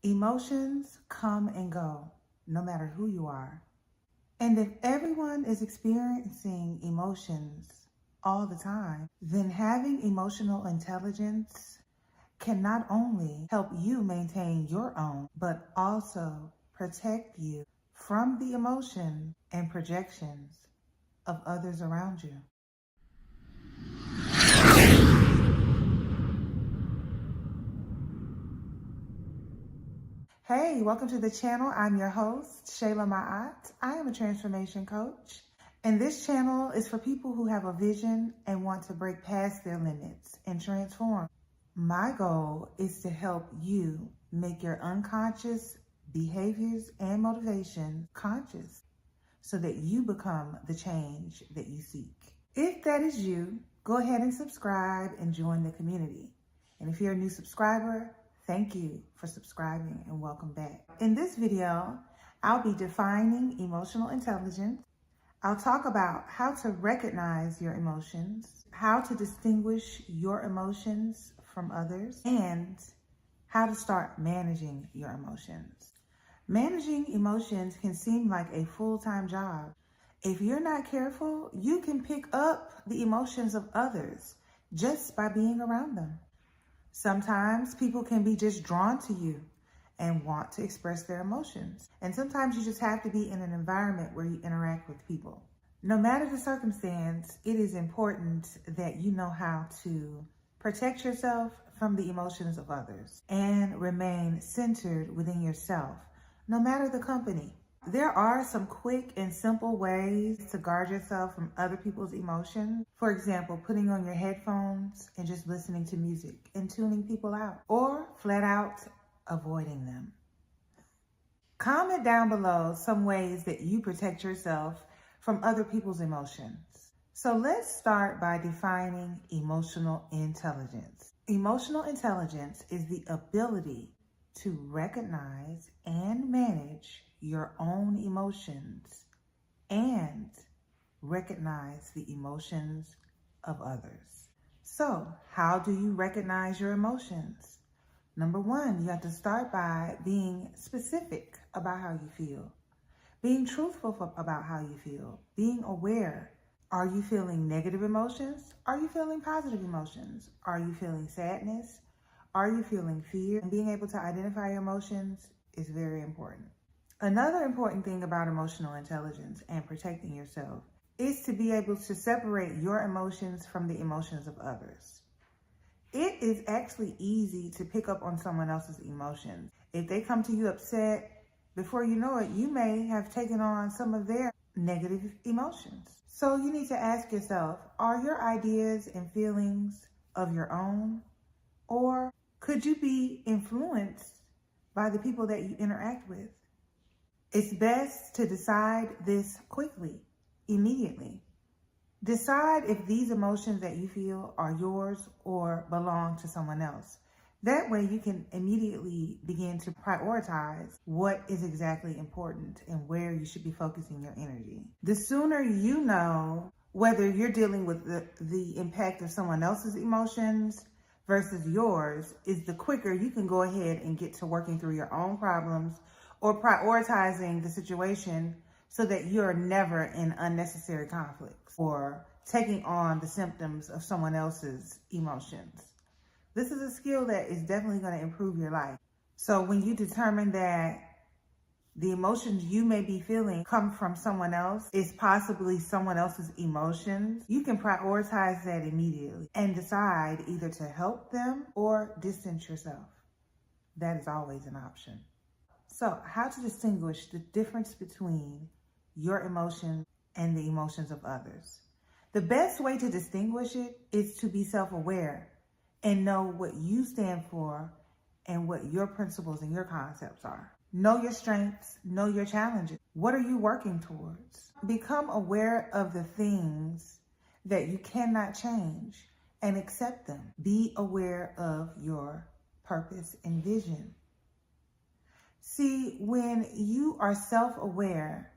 Emotions come and go, no matter who you are. And if everyone is experiencing emotions all the time, then having emotional intelligence can not only help you maintain your own, but also protect you from the emotion and projections of others around you. Hey, welcome to the channel. I'm your host, Shayla Ma'at. I am a transformation coach, and this channel is for people who have a vision and want to break past their limits and transform. My goal is to help you make your unconscious behaviors and motivations conscious so that you become the change that you seek. If that is you, go ahead and subscribe and join the community. And if you're a new subscriber, thank you for subscribing and welcome back. In this video, I'll be defining emotional intelligence. I'll talk about how to recognize your emotions, how to distinguish your emotions from others, and how to start managing your emotions. Managing emotions can seem like a full-time job. If you're not careful, you can pick up the emotions of others just by being around them. Sometimes people can be just drawn to you and want to express their emotions. And sometimes you just have to be in an environment where you interact with people. No matter the circumstance, it is important that you know how to protect yourself from the emotions of others and remain centered within yourself, no matter the company. There are some quick and simple ways to guard yourself from other people's emotions. For example, putting on your headphones and just listening to music and tuning people out, or flat out avoiding them. Comment down below some ways that you protect yourself from other people's emotions. So let's start by defining emotional intelligence. Emotional intelligence is the ability to recognize and manage your own emotions and recognize the emotions of others. So, how do you recognize your emotions? Number one, you have to start by being specific about how you feel, being truthful about how you feel, being aware. Are you feeling negative emotions? Are you feeling positive emotions? Are you feeling sadness? Are you feeling fear? And being able to identify your emotions is very important. Another important thing about emotional intelligence and protecting yourself is to be able to separate your emotions from the emotions of others. It is actually easy to pick up on someone else's emotions. If they come to you upset, before you know it, you may have taken on some of their negative emotions. So you need to ask yourself, are your ideas and feelings of your own? Or could you be influenced by the people that you interact with? It's best to decide this quickly, immediately. Decide if these emotions that you feel are yours or belong to someone else. That way you can immediately begin to prioritize what is exactly important and where you should be focusing your energy. The sooner you know whether you're dealing with the impact of someone else's emotions versus yours, is the quicker you can go ahead and get to working through your own problems or prioritizing the situation so that you're never in unnecessary conflicts or taking on the symptoms of someone else's emotions. This is a skill that is definitely going to improve your life. So when you determine that the emotions you may be feeling come from someone else, is possibly someone else's emotions, you can prioritize that immediately and decide either to help them or distance yourself. That is always an option. So, how to distinguish the difference between your emotions and the emotions of others? The best way to distinguish it is to be self-aware and know what you stand for and what your principles and your concepts are. Know your strengths, know your challenges. What are you working towards? Become aware of the things that you cannot change and accept them. Be aware of your purpose and vision. See, when you are self-aware,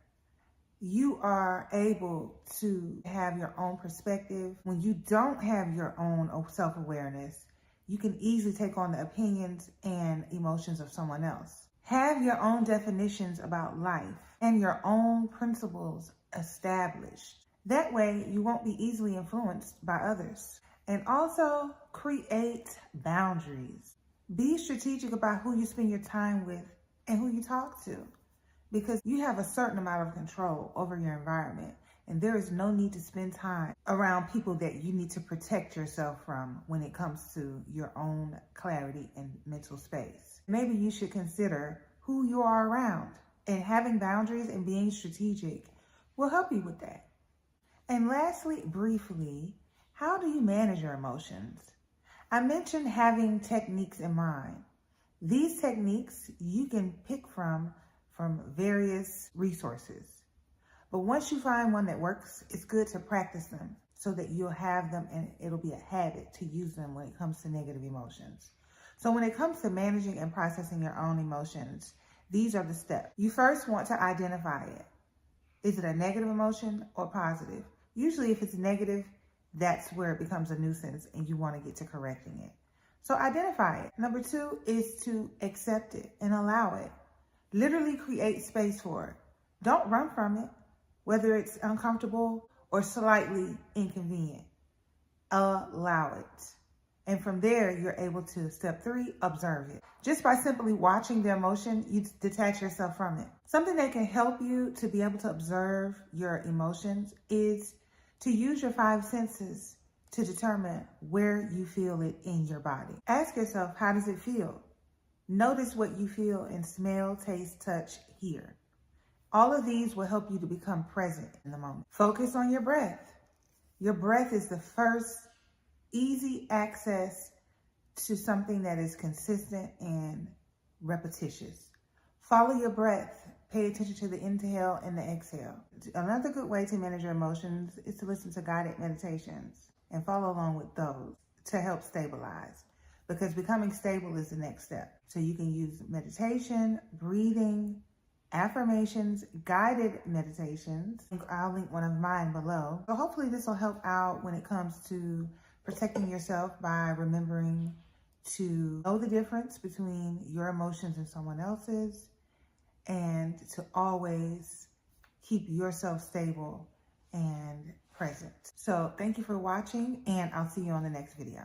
you are able to have your own perspective. When you don't have your own self-awareness, you can easily take on the opinions and emotions of someone else. Have your own definitions about life and your own principles established. That way, you won't be easily influenced by others. And also, create boundaries. Be strategic about who you spend your time with and who you talk to, because you have a certain amount of control over your environment, and there is no need to spend time around people that you need to protect yourself from when it comes to your own clarity and mental space. Maybe you should consider who you are around, and having boundaries and being strategic will help you with that. And lastly, briefly, how do you manage your emotions? I mentioned having techniques in mind. These techniques you can pick from various resources. But once you find one that works, it's good to practice them so that you'll have them and it'll be a habit to use them when it comes to negative emotions. So when it comes to managing and processing your own emotions, these are the steps. You first want to identify it. Is it a negative emotion or positive? Usually if it's negative, that's where it becomes a nuisance and you want to get to correcting it. So identify it. Number 2 is to accept it and allow it. Literally create space for it. Don't run from it, whether it's uncomfortable or slightly inconvenient. Allow it. And from there, you're able to, step 3, observe it. Just by simply watching the emotion, you detach yourself from it. Something that can help you to be able to observe your emotions is to use your 5 senses to determine where you feel it in your body. Ask yourself, how does it feel? Notice what you feel in smell, taste, touch, hear. All of these will help you to become present in the moment. Focus on your breath. Your breath is the first easy access to something that is consistent and repetitious. Follow your breath. Pay attention to the inhale and the exhale. Another good way to manage your emotions is to listen to guided meditations and follow along with those to help stabilize, because becoming stable is the next step. So you can use meditation, breathing, affirmations, guided meditations. I'll link one of mine below. So hopefully this will help out when it comes to protecting yourself by remembering to know the difference between your emotions and someone else's, and to always keep yourself stable and present. So thank you for watching, and I'll see you on the next video.